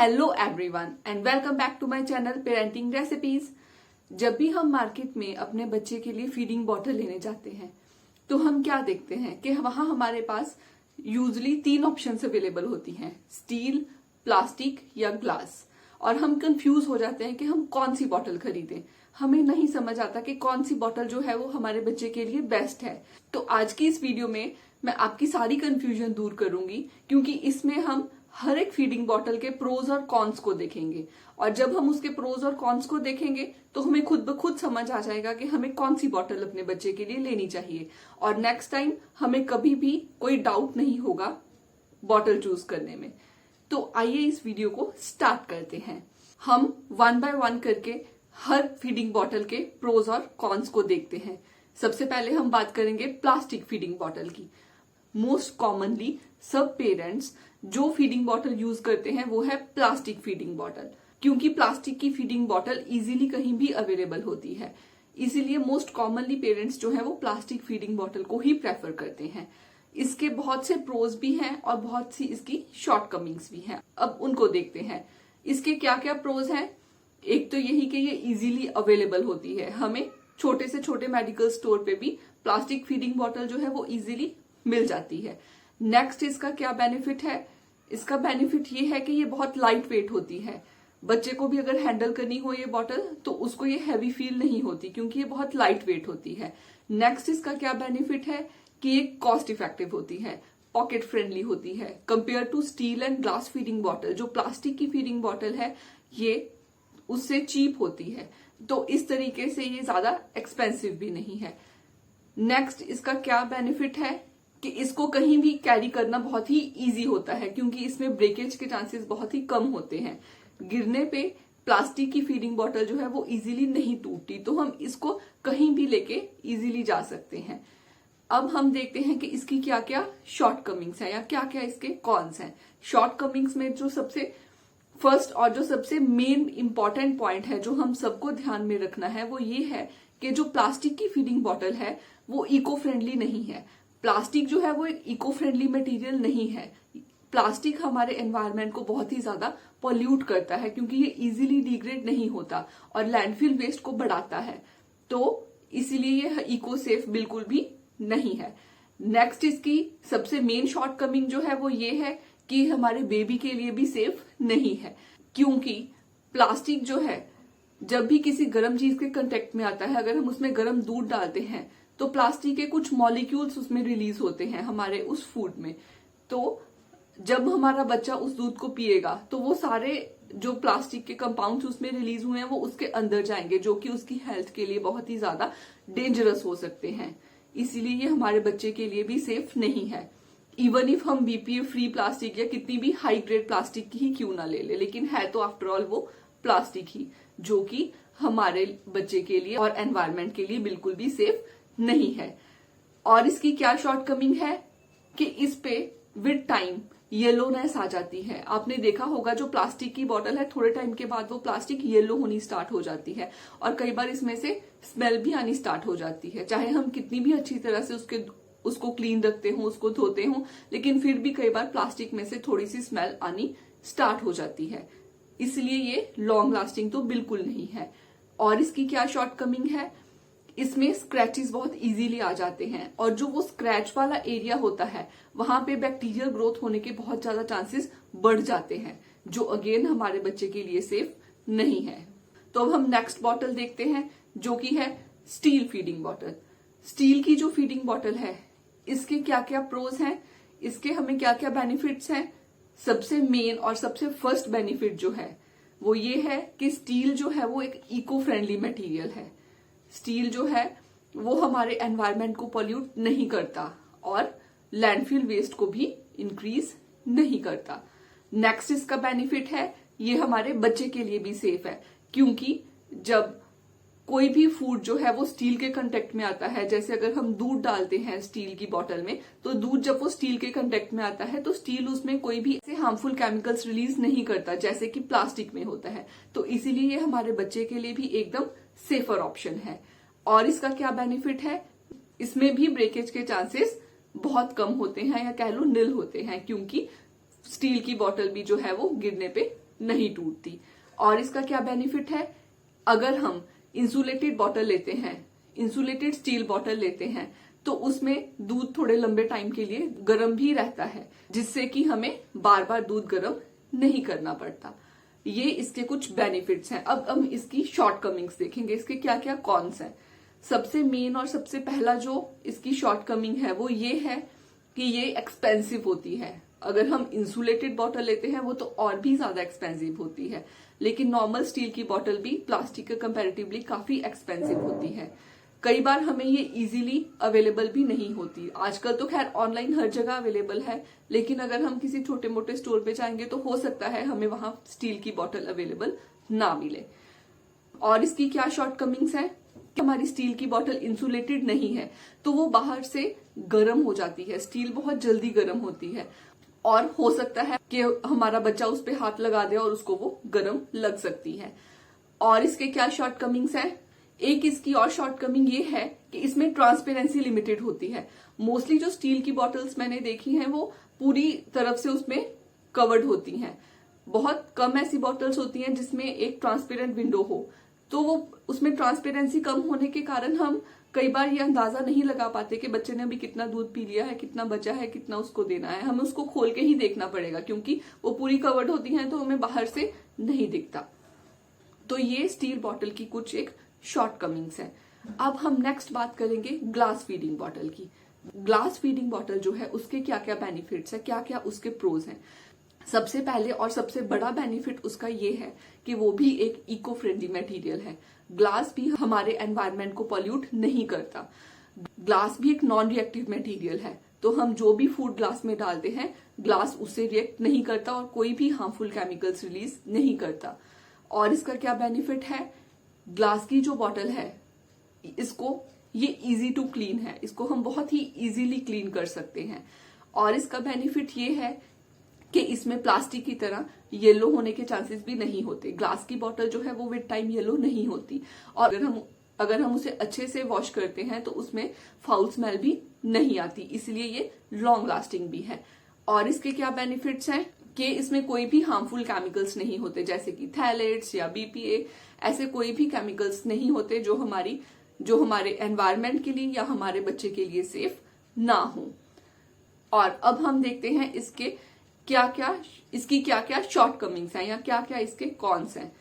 Hello everyone and welcome back to my channel parenting recipes. जब भी हम market में अपने बच्चे के लिए फीडिंग बॉटल लेने जाते हैं तो हम क्या देखते हैं कि वहां हमारे पास यूजली 3 ऑप्शंस अवेलेबल होती हैं, स्टील, प्लास्टिक या ग्लास। और हम कंफ्यूज हो जाते हैं कि हम कौन सी बॉटल खरीदें। हमें नहीं समझ आता कि कौन सी बॉटल जो है वो हमारे बच्चे के लिए बेस्ट है। तो आज की इस वीडियो में मैं आपकी सारी कंफ्यूजन दूर करूंगी, क्योंकि इसमें हम हर एक फीडिंग बॉटल के प्रोज और कॉन्स को देखेंगे। और जब हम उसके प्रोज और कॉन्स को देखेंगे तो हमें खुद ब खुद समझ आ जाएगा कि हमें कौन सी बॉटल अपने बच्चे के लिए लेनी चाहिए। और नेक्स्ट टाइम हमें कभी भी कोई डाउट नहीं होगा बॉटल चूज करने में। तो आइए इस वीडियो को स्टार्ट करते हैं। हम 1 बाय 1 करके हर फीडिंग बॉटल के प्रोज और कॉन्स को देखते हैं। सबसे पहले हम बात करेंगे प्लास्टिक फीडिंग बॉटल की। मोस्ट कॉमनली सब पेरेंट्स जो फीडिंग बॉटल यूज करते हैं वो है प्लास्टिक फीडिंग बॉटल, क्योंकि प्लास्टिक की फीडिंग बॉटल इजीली कहीं भी अवेलेबल होती है। इसीलिए मोस्ट कॉमनली पेरेंट्स जो है वो प्लास्टिक फीडिंग बॉटल को ही प्रेफर करते हैं। इसके बहुत से प्रोज भी हैं और बहुत सी इसकी शॉर्टकमिंग्स भी हैं। अब उनको देखते हैं। इसके क्या क्या प्रोज हैं। एक तो यही कि ये इजीली अवेलेबल होती है। हमें छोटे से छोटे मेडिकल स्टोर पे भी प्लास्टिक फीडिंग बॉटल जो है वो इजीली मिल जाती है। नेक्स्ट इसका क्या बेनिफिट है। इसका बेनिफिट ये है कि ये बहुत लाइट वेट होती है। बच्चे को भी अगर हैंडल करनी हो ये बॉटल तो उसको ये हैवी फील नहीं होती, क्योंकि ये बहुत लाइट वेट होती है। नेक्स्ट इसका क्या बेनिफिट है कि ये कॉस्ट इफेक्टिव होती है, पॉकेट फ्रेंडली होती है compare to steel and glass feeding bottle. जो प्लास्टिक की फीडिंग बॉटल है ये उससे चीप होती है, तो इस तरीके से ये ज्यादा एक्सपेंसिव भी नहीं है। नेक्स्ट इसका क्या बेनिफिट है कि इसको कहीं भी कैरी करना बहुत ही इजी होता है, क्योंकि इसमें ब्रेकेज के चांसेस बहुत ही कम होते हैं। गिरने पे प्लास्टिक की फीडिंग बॉटल जो है वो इजीली नहीं टूटती, तो हम इसको कहीं भी लेके इजीली जा सकते हैं। अब हम देखते हैं कि इसकी क्या क्या शॉर्टकमिंग्स है या क्या क्या इसके कॉन्स हैं। शॉर्टकमिंग्स में जो सबसे फर्स्ट और जो सबसे मेन इंपॉर्टेंट पॉइंट है जो हम सबको ध्यान में रखना है वो ये है कि जो प्लास्टिक की फीडिंग बॉटल है वो इको फ्रेंडली नहीं है। प्लास्टिक जो है वो एक इको फ्रेंडली मटेरियल नहीं है। प्लास्टिक हमारे एनवायरनमेंट को बहुत ही ज्यादा पॉल्यूट करता है, क्योंकि ये इजीली डिग्रेड नहीं होता और लैंडफिल वेस्ट को बढ़ाता है। तो इसीलिए ये इको सेफ बिल्कुल भी नहीं है। नेक्स्ट इसकी सबसे मेन शॉर्टकमिंग जो है वो ये है कि हमारे बेबी के लिए भी सेफ नहीं है, क्योंकि प्लास्टिक जो है जब भी किसी गर्म चीज के कांटेक्ट में आता है, अगर हम उसमें गर्म दूध डालते हैं तो प्लास्टिक के कुछ मॉलिक्यूल्स उसमें रिलीज होते हैं हमारे उस फूड में। तो जब हमारा बच्चा उस दूध को पिएगा तो वो सारे जो प्लास्टिक के कंपाउंड्स उसमें रिलीज हुए हैं वो उसके अंदर जाएंगे, जो कि उसकी हेल्थ के लिए बहुत ही ज्यादा डेंजरस हो सकते हैं। इसीलिए ये हमारे बच्चे के लिए भी सेफ नहीं है। इवन इफ हम बीपीए फ्री प्लास्टिक या कितनी भी हाई ग्रेड प्लास्टिक की ही क्यों ना ले ले, लेकिन है तो आफ्टर ऑल वो प्लास्टिक ही, जो कि हमारे बच्चे के लिए और एनवायरमेंट के लिए बिल्कुल भी सेफ नहीं है। और इसकी क्या शॉर्टकमिंग है कि इस पे विद टाइम येलोनेस आ जाती है। आपने देखा होगा जो प्लास्टिक की बोतल है थोड़े टाइम के बाद वो प्लास्टिक येलो होनी स्टार्ट हो जाती है और कई बार इसमें से स्मेल भी आनी स्टार्ट हो जाती है। चाहे हम कितनी भी अच्छी तरह से उसको क्लीन रखते हो, उसको धोते हो, लेकिन फिर भी कई बार प्लास्टिक में से थोड़ी सी स्मेल आनी स्टार्ट हो जाती है। इसलिए ये लॉन्ग लास्टिंग तो बिल्कुल नहीं है। और इसकी क्या शॉर्टकमिंग है, इसमें स्क्रैचेस बहुत इजीली आ जाते हैं और जो वो स्क्रैच वाला एरिया होता है वहां पे बैक्टीरियल ग्रोथ होने के बहुत ज्यादा चांसेस बढ़ जाते हैं, जो अगेन हमारे बच्चे के लिए सेफ नहीं है। तो अब हम नेक्स्ट बॉटल देखते हैं जो कि है स्टील फीडिंग बॉटल। स्टील की जो फीडिंग बॉटल है इसके क्या क्या प्रोज हैं, इसके हमें क्या क्या बेनिफिट्स हैं। सबसे मेन और सबसे फर्स्ट बेनिफिट जो है वो ये है कि स्टील जो है वो एक इको फ्रेंडली मटेरियल है। स्टील जो है वो हमारे एनवायरनमेंट को पॉल्यूट नहीं करता और लैंडफिल वेस्ट को भी इंक्रीज नहीं करता। नेक्स्ट इसका बेनिफिट है ये हमारे बच्चे के लिए भी सेफ है, क्योंकि जब कोई भी फूड जो है वो स्टील के कांटेक्ट में आता है, जैसे अगर हम दूध डालते हैं स्टील की बोतल में, तो दूध जब वो स्टील के कांटेक्ट में आता है तो स्टील उसमें कोई भी ऐसे हार्मफुल केमिकल्स रिलीज नहीं करता जैसे कि प्लास्टिक में होता है। तो इसीलिए ये हमारे बच्चे के लिए भी एकदम सेफर ऑप्शन है। और इसका क्या बेनिफिट है, इसमें भी ब्रेकेज के चांसेस बहुत कम होते हैं या कह लो निल होते हैं, क्योंकि स्टील की बोतल भी जो है वो गिरने पे नहीं टूटती। और इसका क्या बेनिफिट है, अगर हम इंसुलेटेड बॉटल लेते हैं, इंसुलेटेड स्टील बॉटल लेते हैं, तो उसमें दूध थोड़े लंबे टाइम के लिए गर्म भी रहता है, जिससे कि हमें बार बार दूध गर्म नहीं करना पड़ता। ये इसके कुछ बेनिफिट्स हैं। अब हम इसकी शॉर्टकमिंग्स देखेंगे, इसके क्या क्या कॉन्स हैं। सबसे मेन और सबसे पहला जो इसकी शॉर्टकमिंग है वो ये है कि ये एक्सपेंसिव होती है। अगर हम इंसुलेटेड बॉटल लेते हैं वो तो और भी ज्यादा एक्सपेंसिव होती है, लेकिन नॉर्मल स्टील की बॉटल भी प्लास्टिक के कंपैरेटिवली काफी एक्सपेंसिव होती है। कई बार हमें ये इजीली अवेलेबल भी नहीं होती। आजकल तो खैर ऑनलाइन हर जगह अवेलेबल है, लेकिन अगर हम किसी छोटे मोटे स्टोर पे जाएंगे तो हो सकता है हमें वहां स्टील की बॉटल अवेलेबल ना मिले। और इसकी क्या शॉर्टकमिंग्स है, हमारी स्टील की बॉटल इंसुलेटेड नहीं है तो वो बाहर से गर्म हो जाती है, स्टील बहुत जल्दी गर्म होती है, और हो सकता है कि हमारा बच्चा उस पर हाथ लगा दे और उसको वो गर्म लग सकती है। और इसके क्या शॉर्टकमिंग्स हैं, एक इसकी और शॉर्टकमिंग ये है कि इसमें ट्रांसपेरेंसी लिमिटेड होती है। मोस्टली जो स्टील की बॉटल्स मैंने देखी हैं वो पूरी तरफ से उसमें कवर्ड होती हैं। बहुत कम ऐसी बॉटल्स होती हैं जिसमें एक ट्रांसपेरेंट विंडो हो, तो वो उसमें ट्रांसपेरेंसी कम होने के कारण हम कई बार ये अंदाजा नहीं लगा पाते कि बच्चे ने अभी कितना दूध पी लिया है, कितना बचा है, कितना उसको देना है। हमें उसको खोल के ही देखना पड़ेगा क्योंकि वो पूरी कवर्ड होती हैं तो हमें बाहर से नहीं दिखता। तो ये स्टील बॉटल की कुछ एक शॉर्टकमिंग्स है। अब हम नेक्स्ट बात करेंगे ग्लास फीडिंग बॉटल की। ग्लास फीडिंग बॉटल जो है उसके क्या क्या बेनिफिट्स है, क्या क्या उसके प्रोज हैं। सबसे पहले और सबसे बड़ा बेनिफिट उसका ये है कि वो भी एक इको फ्रेंडली मटेरियल है। ग्लास भी हमारे एनवायरनमेंट को पॉल्यूट नहीं करता। ग्लास भी एक नॉन रिएक्टिव मटेरियल है, तो हम जो भी फूड ग्लास में डालते हैं ग्लास उससे रिएक्ट नहीं करता और कोई भी हार्मफुल केमिकल्स रिलीज नहीं करता। और इसका क्या बेनिफिट है, ग्लास की जो बॉटल है इसको ये इजी टू क्लीन है, इसको हम बहुत ही इजीली क्लीन कर सकते हैं। और इसका बेनिफिट ये है कि इसमें प्लास्टिक की तरह येलो होने के चांसेस भी नहीं होते। ग्लास की बॉटल जो है वो विद टाइम येलो नहीं होती, और अगर हम उसे अच्छे से वॉश करते हैं तो उसमें फाउल स्मेल भी नहीं आती, इसलिए ये लॉन्ग लास्टिंग भी है। और इसके क्या बेनिफिट्स हैं कि इसमें कोई भी हार्मफुल केमिकल्स नहीं होते, जैसे कि थैलेट्स या बीपीए, ऐसे कोई भी केमिकल्स नहीं होते जो हमारे एनवायरनमेंट के लिए या हमारे बच्चे के लिए सेफ ना हो। और अब हम देखते हैं इसकी क्या क्या शॉर्टकमिंग्स हैं या क्या क्या इसके कॉन्स हैं।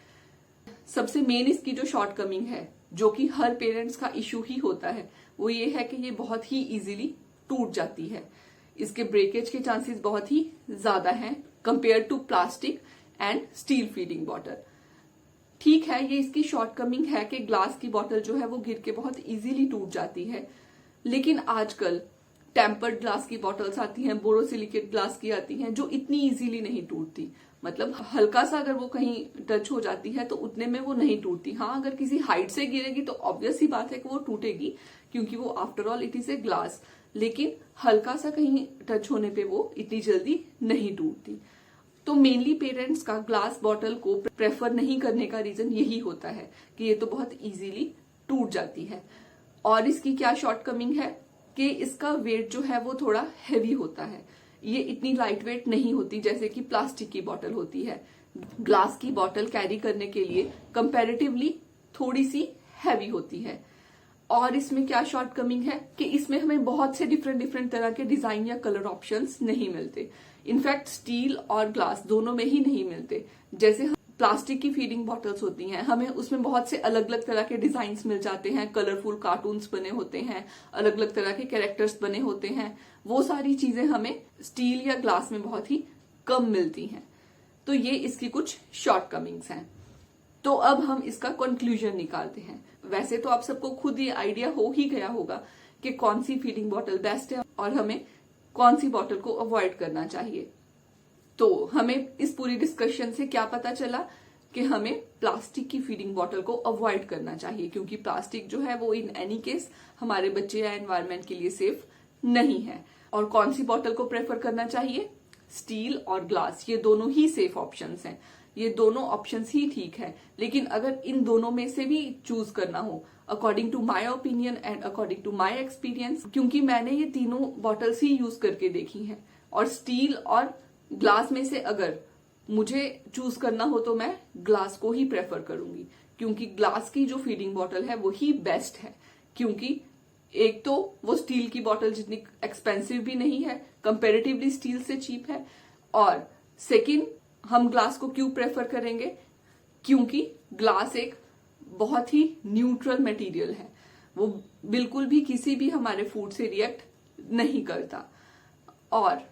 सबसे मेन इसकी जो शॉर्टकमिंग है, जो कि हर पेरेंट्स का इशू ही होता है, वो ये है कि ये बहुत ही इजीली टूट जाती है। इसके ब्रेकेज के चांसेस बहुत ही ज्यादा हैं compare to plastic and steel feeding bottle. ठीक है, ये इसकी शॉर्टकमिंग है कि ग्लास की बॉटल जो है वो गिर के बहुत इजीली टूट जाती है, लेकिन आजकल टेम्पर्ड ग्लास की बॉटल्स आती हैं, बोरोसिलिकेट ग्लास की आती हैं, जो इतनी इजीली नहीं टूटती। मतलब हल्का सा अगर वो कहीं टच हो जाती है तो उतने में वो नहीं टूटती। हाँ, अगर किसी हाइट से गिरेगी तो ऑब्वियस ही बात है कि वो टूटेगी, क्योंकि वो after all it is a glass, लेकिन हल्का सा कहीं टच होने पे वो इतनी जल्दी नहीं टूटती। तो मेनली पेरेंट्स का ग्लास बॉटल को प्रेफर नहीं करने का रीजन यही होता है कि ये तो बहुत इजीली टूट जाती है। और इसकी क्या शॉर्टकमिंग है कि इसका वेट जो है वो थोड़ा हैवी होता है, ये इतनी लाइट वेट नहीं होती जैसे कि प्लास्टिक की बॉटल होती है। ग्लास की बॉटल कैरी करने के लिए कंपैरेटिवली थोड़ी सी हैवी होती है। और इसमें क्या शॉर्टकमिंग है कि इसमें हमें बहुत से डिफरेंट तरह के डिजाइन या कलर ऑप्शंस नहीं मिलते। इनफैक्ट स्टील और ग्लास दोनों में ही नहीं मिलते। जैसे प्लास्टिक की फीडिंग बॉटल्स होती हैं, हमें उसमें बहुत से अलग अलग तरह के डिजाइन्स मिल जाते हैं, कलरफुल कार्टून्स बने होते हैं, अलग अलग तरह के कैरेक्टर्स बने होते हैं। वो सारी चीजें हमें स्टील या ग्लास में बहुत ही कम मिलती हैं। तो ये इसकी कुछ शॉर्टकमिंग्स हैं। तो अब हम इसका कंक्लूजन निकालते हैं। वैसे तो आप सबको खुद ये आइडिया हो ही गया होगा कि कौन सी फीडिंग बॉटल बेस्ट है और हमें कौन सी बॉटल को अवॉइड करना चाहिए। तो हमें इस पूरी डिस्कशन से क्या पता चला कि हमें प्लास्टिक की फीडिंग बॉटल को अवॉइड करना चाहिए, क्योंकि प्लास्टिक जो है वो इन एनी केस हमारे बच्चे या एनवायरनमेंट के लिए सेफ नहीं है। और कौन सी बॉटल को प्रेफर करना चाहिए, स्टील और ग्लास, ये दोनों ही सेफ ऑप्शंस हैं, ये दोनों ऑप्शंस ही ठीक है। लेकिन अगर इन दोनों में से भी चूज करना हो, according to my opinion and according to my experience, क्योंकि मैंने ये तीनों बॉटल्स ही यूज करके देखी हैं, और स्टील और ग्लास में से अगर मुझे चूज करना हो तो मैं ग्लास को ही प्रेफर करूंगी, क्योंकि ग्लास की जो फीडिंग बॉटल है वो ही बेस्ट है। क्योंकि एक तो वो स्टील की बॉटल जितनी एक्सपेंसिव भी नहीं है, कंपेरेटिवली स्टील से चीप है। और सेकंड, हम ग्लास को क्यों प्रेफर करेंगे? क्योंकि ग्लास एक बहुत ही न्यूट्रल मटेरियल है, वो बिल्कुल भी किसी भी हमारे फूड से रिएक्ट नहीं करता। और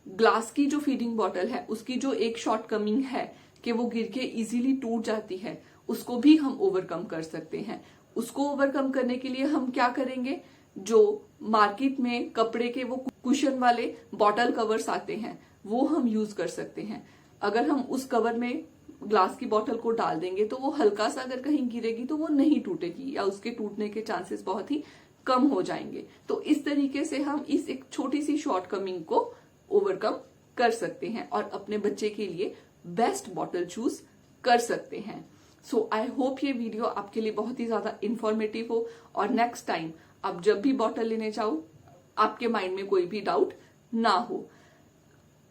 ग्लास की जो फीडिंग बॉटल है उसकी जो एक शॉर्टकमिंग है कि वो गिर के इजीली टूट जाती है, उसको भी हम ओवरकम कर सकते हैं। उसको ओवरकम करने के लिए हम क्या करेंगे? जो मार्केट में कपड़े के वो कुशन वाले बॉटल कवर्स आते हैं वो हम यूज कर सकते हैं। अगर हम उस कवर में ग्लास की बॉटल को डाल देंगे तो वो हल्का सा अगर कहीं गिरेगी तो वो नहीं टूटेगी, या उसके टूटने के चांसेस बहुत ही कम हो जाएंगे। तो इस तरीके से हम इस एक छोटी सी शॉर्टकमिंग को ओवरकम कर सकते हैं और अपने बच्चे के लिए बेस्ट बॉटल चूज कर सकते हैं। सो आई होप ये वीडियो आपके लिए बहुत ही ज्यादा इंफॉर्मेटिव हो, और नेक्स्ट टाइम आप जब भी बॉटल लेने जाओ आपके माइंड में कोई भी डाउट ना हो।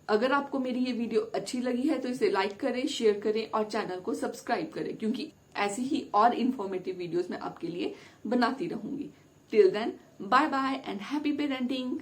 अगर आपको मेरी ये वीडियो अच्छी लगी है तो इसे लाइक करें, शेयर करें और चैनल को सब्सक्राइब करें, क्योंकि ऐसी ही और इंफॉर्मेटिव वीडियोस मैं आपके लिए बनाती रहूंगी। Till then, bye bye and happy parenting.